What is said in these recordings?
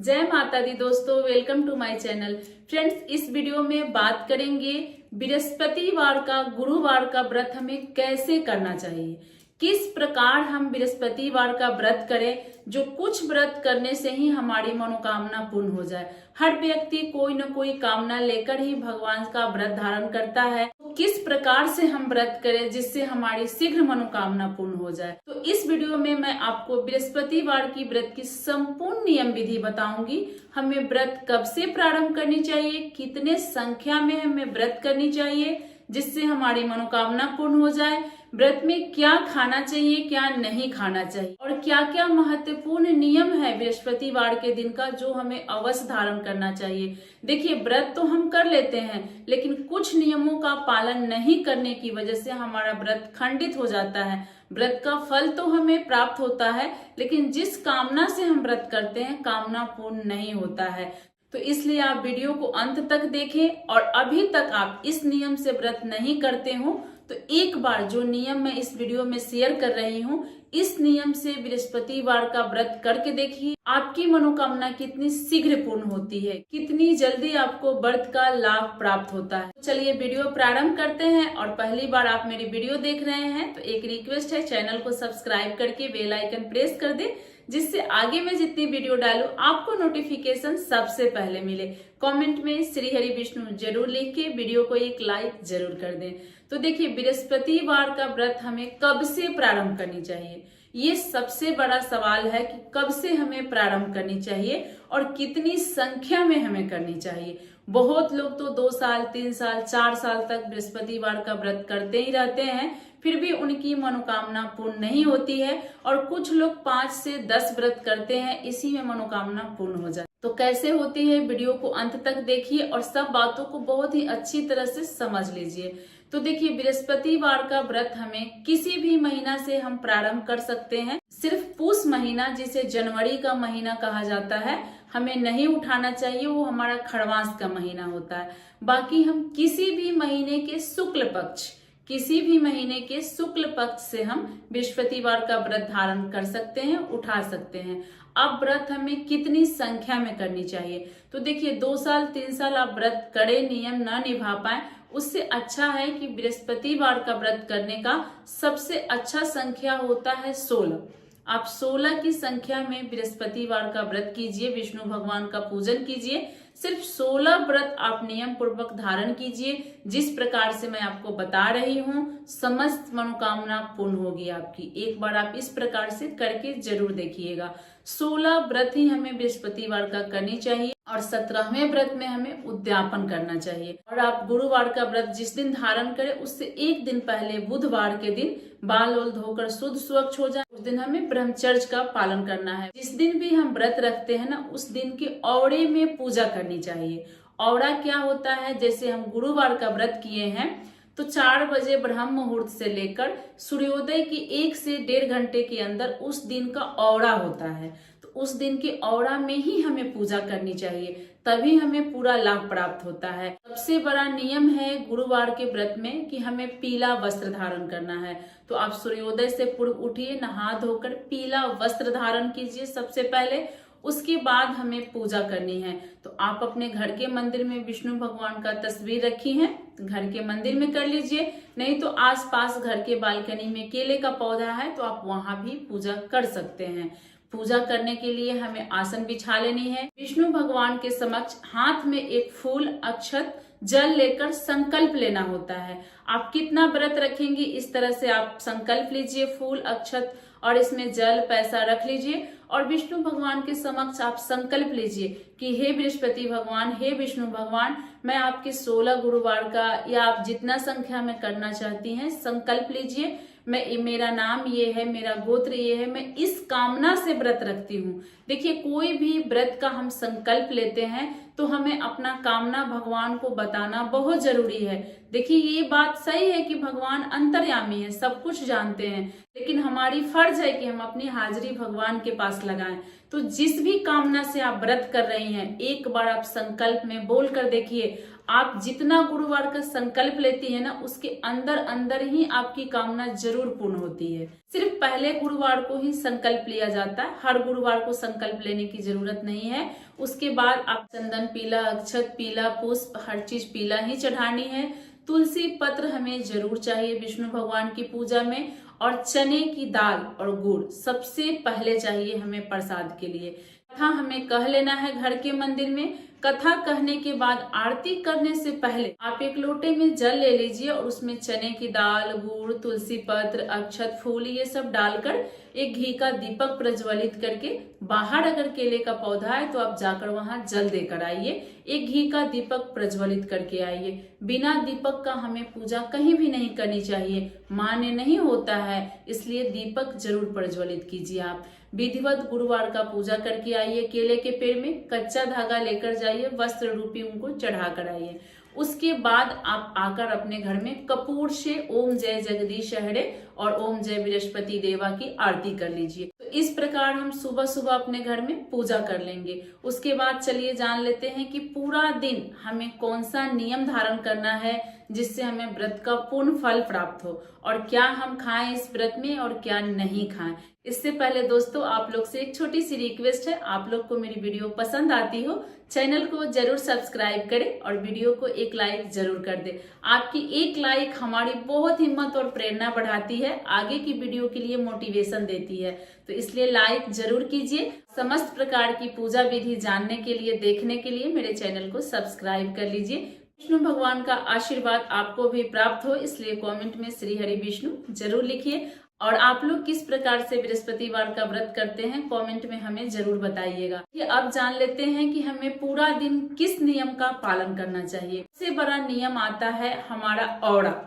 जय माता दी दोस्तों, welcome to my channel. Friends, इस वीडियो में बात करेंगे बृहस्पतिवार का, गुरुवार का व्रत हमें कैसे करना चाहिए, किस प्रकार हम बृहस्पतिवार का व्रत करें जो कुछ व्रत करने से ही हमारी मनोकामना पूर्ण हो जाए। हर व्यक्ति कोई न कोई कामना लेकर ही भगवान का व्रत धारण करता है। तो किस प्रकार से हम व्रत करें जिससे हमारी शीघ्र मनोकामना पूर्ण हो जाए। तो इस वीडियो में मैं आपको बृहस्पतिवार की व्रत की संपूर्ण नियम विधि बताऊंगी। हमें व्रत कब से प्रारंभ करनी चाहिए, कितने संख्या में हमें व्रत करनी चाहिए जिससे हमारी मनोकामना पूर्ण हो जाए, व्रत में क्या खाना चाहिए, क्या नहीं खाना चाहिए और क्या क्या महत्वपूर्ण नियम है बृहस्पतिवार के दिन का जो हमें अवश्य धारण करना चाहिए। देखिए, व्रत तो हम कर लेते हैं लेकिन कुछ नियमों का पालन नहीं करने की वजह से हमारा व्रत खंडित हो जाता है। व्रत का फल तो हमें प्राप्त होता है लेकिन जिस कामना से हम व्रत करते हैं कामना पूर्ण नहीं होता है। तो इसलिए आप वीडियो को अंत तक देखें और अभी तक आप इस नियम से व्रत नहीं करते हो तो एक बार जो नियम मैं इस वीडियो में शेयर कर रही हूँ, इस नियम से बृहस्पतिवार का व्रत करके देखिए आपकी मनोकामना कितनी शीघ्र पूर्ण होती है, कितनी जल्दी आपको व्रत का लाभ प्राप्त होता है। चलिए वीडियो प्रारंभ करते हैं। और पहली बार आप मेरी वीडियो देख रहे हैं तो एक रिक्वेस्ट है, चैनल को सब्सक्राइब करके बेल आइकन प्रेस कर दे जिससे आगे मैं जितनी वीडियो डालूं आपको नोटिफिकेशन सबसे पहले मिले। कमेंट में श्री हरि विष्णु जरूर लिख के वीडियो को एक लाइक जरूर कर दें। तो देखिए, बृहस्पतिवार का व्रत हमें कब से प्रारंभ करनी चाहिए, ये सबसे बड़ा सवाल है कि कब से हमें प्रारंभ करनी चाहिए और कितनी संख्या में हमें करनी चाहिए। बहुत लोग तो 2 साल, 3 साल, 4 साल तक बृहस्पतिवार का व्रत करते ही रहते हैं, फिर भी उनकी मनोकामना पूर्ण नहीं होती है और कुछ लोग 5 से 10 व्रत करते हैं, इसी में मनोकामना पूर्ण हो जाती है। तो कैसे होती है, वीडियो को अंत तक देखिए और सब बातों को बहुत ही अच्छी तरह से समझ लीजिए। तो देखिए, बृहस्पतिवार का व्रत हमें किसी भी महीना से हम प्रारंभ कर सकते हैं। सिर्फ पूस महीना, जिसे जनवरी का महीना कहा जाता है, हमें नहीं उठाना चाहिए, वो हमारा खरवास का महीना होता है। बाकी हम किसी भी महीने के शुक्ल पक्ष, किसी भी महीने के शुक्ल पक्ष से हम बृहस्पतिवार का व्रत धारण कर सकते हैं, उठा सकते हैं। अब व्रत हमें कितनी संख्या में करनी चाहिए, तो देखिए 2 साल 3 साल आप व्रत करे, नियम न निभा पाए, उससे अच्छा है कि बृहस्पतिवार का व्रत करने का सबसे अच्छा संख्या होता है 16। आप 16 की संख्या में बृहस्पतिवार का व्रत कीजिए, विष्णु भगवान का पूजन कीजिए। सिर्फ 16 व्रत आप नियम पूर्वक धारण कीजिए, जिस प्रकार से मैं आपको बता रही हूँ समस्त मनोकामना पूर्ण होगी आपकी। एक बार आप इस प्रकार से करके जरूर देखिएगा। 16 व्रत ही हमें बृहस्पतिवार का करनी चाहिए और 17वें व्रत में हमें उद्यापन करना चाहिए। और आप गुरुवार का व्रत जिस दिन धारण करें उससे एक दिन पहले बुधवार के दिन बाल ओल धोकर शुद्ध स्वच्छ हो जाए, उस दिन हमें ब्रह्मचर्य का पालन करना है। जिस दिन भी हम व्रत रखते हैं ना, उस दिन के औड़े में पूजा करनी चाहिए। औड़ा क्या होता है, जैसे हम गुरुवार का व्रत किए हैं तो 4 बजे ब्रह्म मुहूर्त से लेकर सूर्योदय की 1 से 1.5 घंटे के अंदर उस दिन का औड़ा होता है। तो उस दिन के औड़ा में ही हमें पूजा करनी चाहिए, तभी हमें पूरा लाभ प्राप्त होता है। सबसे बड़ा नियम है गुरुवार के व्रत में कि हमें पीला वस्त्र धारण करना है। तो आप सूर्योदय से पूर्व उठिए, नहा धोकर पीला वस्त्र धारण कीजिए सबसे पहले, उसके बाद हमें पूजा करनी है। तो आप अपने घर के मंदिर में विष्णु भगवान का तस्वीर रखी है, घर के मंदिर में कर लीजिए, नहीं तो आसपास घर के बालकनी में केले का पौधा है तो आप वहां भी पूजा कर सकते हैं। पूजा करने के लिए हमें आसन बिछा लेनी है। विष्णु भगवान के समक्ष हाथ में एक फूल, अक्षत, जल लेकर संकल्प लेना होता है। आप कितना व्रत रखेंगे इस तरह से आप संकल्प लीजिए, फूल, अक्षत और इसमें जल, पैसा रख लीजिए और विष्णु भगवान के समक्ष आप संकल्प लीजिए कि हे बृहस्पति भगवान, हे विष्णु भगवान, मैं आपके 16 गुरुवार का या आप जितना संख्या में करना चाहती हैं संकल्प लीजिए। मेरा नाम ये है, मेरा गोत्र ये है, मैं इस कामना से व्रत रखती हूँ। देखिए, कोई भी व्रत का हम संकल्प लेते हैं तो हमें अपना कामना भगवान को बताना बहुत जरूरी है, देखिए ये बात सही है कि भगवान अंतर्यामी है, सब कुछ जानते हैं, लेकिन हमारी फर्ज है कि हम अपनी हाजिरी भगवान के पास लगाएं। तो जिस भी कामना से आप व्रत कर रही हैं, एक बार आप संकल्प में बोल कर देखिए। आप जितना गुरुवार का संकल्प लेती है ना, उसके अंदर अंदर ही आपकी कामना जरूर पूर्ण होती है। सिर्फ पहले गुरुवार को ही संकल्प लिया जाता है, हर गुरुवार को संकल्प लेने की जरूरत नहीं है। उसके बाद आप चंदन पीला, अक्षत पीला, पुष्प, हर चीज पीला ही चढ़ानी है। तुलसी पत्र हमें जरूर चाहिए विष्णु भगवान की पूजा में, और चने की दाल और गुड़ सबसे पहले चाहिए हमें प्रसाद के लिए। कथा हमें कह लेना है घर के मंदिर में। कथा कहने के बाद आरती करने से पहले आप एक लोटे में जल ले लीजिए और उसमें चने की दाल, गुड़, तुलसी पत्र, अक्षत, फूल ये सब डालकर एक घी का दीपक प्रज्वलित करके, बाहर अगर केले का पौधा है तो आप जाकर वहां जल देकर आइए। एक घी का दीपक प्रज्वलित करके आइए। बिना दीपक का हमें पूजा कहीं भी नहीं करनी चाहिए, मान्य नहीं होता है, इसलिए दीपक जरूर प्रज्वलित कीजिए। आप विधिवत गुरुवार का पूजा करके आइए। केले के पेड़ में कच्चा धागा लेकर जाइए, वस्त्र रूपी उनको चढ़ा कर आइए। उसके बाद आप आकर अपने घर में कपूर से ओम जय जगदीश हरे और ओम जय बृहस्पति देवा की आरती कर लीजिए। तो इस प्रकार हम सुबह सुबह अपने घर में पूजा कर लेंगे। उसके बाद चलिए जान लेते हैं कि पूरा दिन हमें कौन सा नियम धारण करना है जिससे हमें व्रत का पूर्ण फल प्राप्त हो, और क्या हम खाएं इस व्रत में और क्या नहीं खाएं। इससे पहले दोस्तों आप लोग से एक छोटी सी रिक्वेस्ट है, आप लोग को मेरी वीडियो पसंद आती हो चैनल को जरूर सब्सक्राइब करें और वीडियो को एक लाइक जरूर कर दे। आपकी एक लाइक हमारी बहुत हिम्मत और प्रेरणा बढ़ाती है, आगे की वीडियो के लिए मोटिवेशन देती है, तो इसलिए लाइक जरूर कीजिए। समस्त प्रकार की पूजा विधि जानने के लिए, देखने के लिए मेरे चैनल को सब्सक्राइब कर लीजिए। विष्णु भगवान का आशीर्वाद आपको भी प्राप्त हो, इसलिए कमेंट में श्री हरि विष्णु जरूर लिखिए। और आप लोग किस प्रकार से बृहस्पतिवार का व्रत करते हैं कमेंट में हमें जरूर बताइएगा। ये अब जान लेते हैं कि हमें पूरा दिन किस नियम का पालन करना चाहिए। सबसे बड़ा नियम आता है हमारा औरा।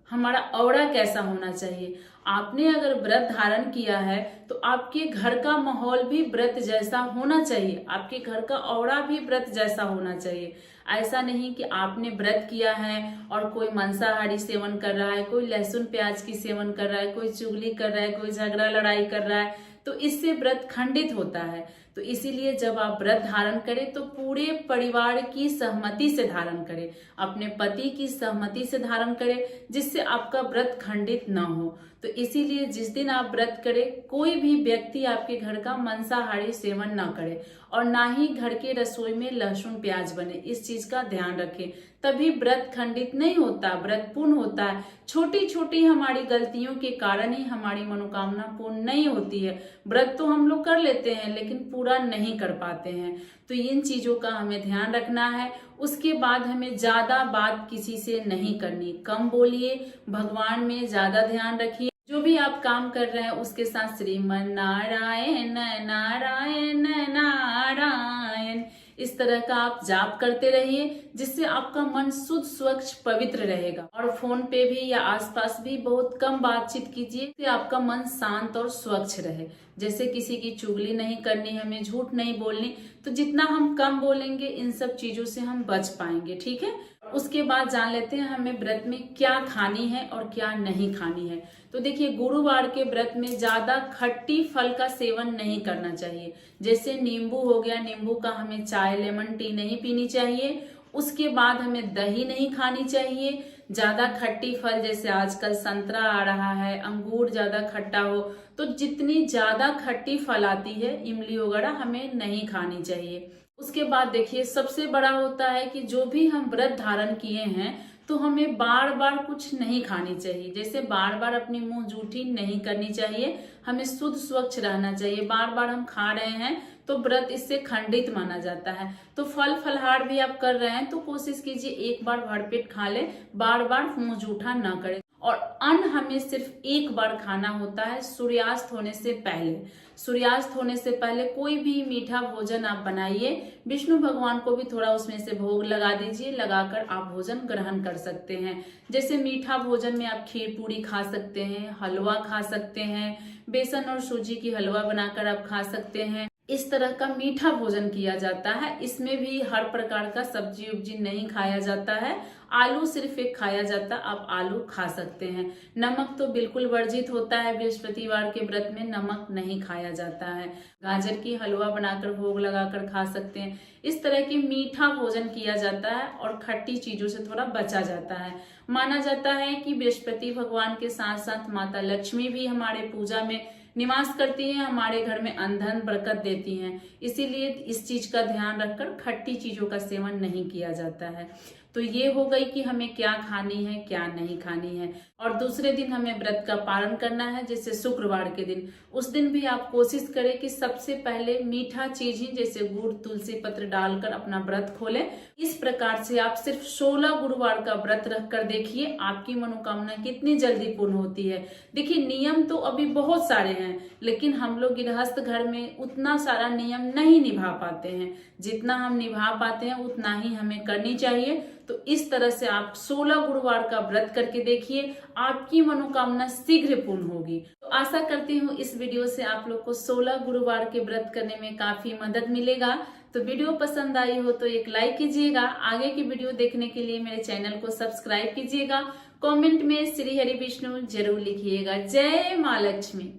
हमारा औरा कैसा होना चाहिए। आपने अगर व्रत धारण किया है तो आपके घर का माहौल भी व्रत जैसा होना चाहिए, आपके घर का औरा भी व्रत जैसा होना चाहिए। ऐसा नहीं कि आपने व्रत किया है और कोई मांसाहारी सेवन कर रहा है, कोई लहसुन प्याज की सेवन कर रहा है, कोई चुगली कर रहा है, कोई झगड़ा लड़ाई कर रहा है, तो इससे व्रत खंडित होता है। तो इसीलिए जब आप व्रत धारण करें तो पूरे परिवार की सहमति से धारण करें, अपने पति की सहमति से धारण करें, जिससे आपका व्रत खंडित न हो। तो इसीलिए जिस दिन आप व्रत करें कोई भी व्यक्ति आपके घर का मांसाहारी सेवन न करे और ना ही घर के रसोई में लहसुन प्याज बने, इस चीज का ध्यान रखें, तभी व्रत खंडित नहीं होता, व्रत पूर्ण होता है। छोटी छोटी हमारी गलतियों के कारण ही हमारी मनोकामना पूर्ण नहीं होती है। व्रत तो हम लोग कर लेते हैं लेकिन पूरा नहीं कर पाते हैं, तो इन चीजों का हमें ध्यान रखना है। उसके बाद हमें ज्यादा बात किसी से नहीं करनी, कम बोलिए, भगवान में ज्यादा ध्यान रखिए। जो भी आप काम कर रहे हैं उसके साथ श्रीमन नारायण नारायण नारायण इस तरह का आप जाप करते रहिए, जिससे आपका मन शुद्ध, स्वच्छ, पवित्र रहेगा। और फोन पे भी या आसपास भी बहुत कम बातचीत कीजिए, जिससे आपका मन शांत और स्वच्छ रहे। जैसे किसी की चुगली नहीं करनी, हमें झूठ नहीं बोलनी, तो जितना हम कम बोलेंगे इन सब चीजों से हम बच पाएंगे। ठीक है। उसके बाद जान लेते हैं हमें व्रत में क्या खानी है और क्या नहीं खानी है। तो देखिए गुरुवार के व्रत में ज्यादा खट्टी फल का सेवन नहीं करना चाहिए। जैसे नींबू हो गया, नींबू का हमें चाय, लेमन टी नहीं पीनी चाहिए। उसके बाद हमें दही नहीं खानी चाहिए। ज्यादा खट्टी फल जैसे आजकल संतरा आ रहा है, अंगूर ज्यादा खट्टा हो, तो जितनी ज्यादा खट्टी फल आती है, इमली वगैरह, हमें नहीं खानी चाहिए। उसके बाद देखिए सबसे बड़ा होता है कि जो भी हम व्रत धारण किए हैं तो हमें बार बार कुछ नहीं खानी चाहिए। जैसे बार बार अपनी मुंह जूठी नहीं करनी चाहिए, हमें शुद्ध स्वच्छ रहना चाहिए। बार बार हम खा रहे हैं तो व्रत इससे खंडित माना जाता है। तो फल फलहार भी आप कर रहे हैं तो कोशिश कीजिए एक बार भरपेट खा ले, बार बार मुंह जूठा ना करें। और अन्न हमें सिर्फ एक बार खाना होता है, सूर्यास्त होने से पहले। सूर्यास्त होने से पहले कोई भी मीठा भोजन आप बनाइए, विष्णु भगवान को भी थोड़ा उसमें से भोग लगा दीजिए, लगाकर आप भोजन ग्रहण कर सकते हैं। जैसे मीठा भोजन में आप खीर पूरी खा सकते हैं, हलवा खा सकते हैं, बेसन और सूजी की हलवा बनाकर आप खा सकते हैं। इस तरह का मीठा भोजन किया जाता है। इसमें भी हर प्रकार का सब्जी उब्जी नहीं खाया जाता है, आलू सिर्फ एक खाया जाता है, आप आलू खा सकते हैं। नमक तो बिल्कुल वर्जित होता है, बृहस्पतिवार के व्रत में नमक नहीं खाया जाता है। गाजर की हलवा बनाकर भोग लगाकर खा सकते हैं। इस तरह की मीठा भोजन किया जाता है और खट्टी चीजों से थोड़ा बचा जाता है। माना जाता है कि बृहस्पति भगवान के साथ साथ माता लक्ष्मी भी हमारे पूजा में निवास करती हैं, हमारे घर में अन्न धन बरकत देती हैं। इसीलिए इस चीज का ध्यान रखकर खट्टी चीजों का सेवन नहीं किया जाता है। तो ये हो गई कि हमें क्या खानी है क्या नहीं खानी है। और दूसरे दिन हमें व्रत का पालन करना है, जैसे शुक्रवार के दिन। उस दिन भी आप कोशिश करें कि सबसे पहले मीठा चीज ही जैसे गुड़ तुलसी पत्र डालकर अपना व्रत खोलें। इस प्रकार से आप सिर्फ 16 गुरुवार का व्रत रखकर देखिए आपकी मनोकामना कितनी जल्दी पूर्ण होती है। देखिए नियम तो अभी बहुत सारे हैं, लेकिन हम लोग गृहस्थ घर में उतना सारा नियम नहीं निभा पाते हैं। जितना हम निभा पाते हैं उतना ही हमें करनी चाहिए। तो इस तरह से आप 16 गुरुवार का व्रत करके देखिए, आपकी मनोकामना शीघ्र पूर्ण होगी। तो आशा करती हूँ इस वीडियो से आप लोग को 16 गुरुवार के व्रत करने में काफी मदद मिलेगा। तो वीडियो पसंद आई हो तो एक लाइक कीजिएगा। आगे की वीडियो देखने के लिए मेरे चैनल को सब्सक्राइब कीजिएगा। कमेंट में श्री हरि विष्णु जरूर लिखिएगा। जय माँ लक्ष्मी।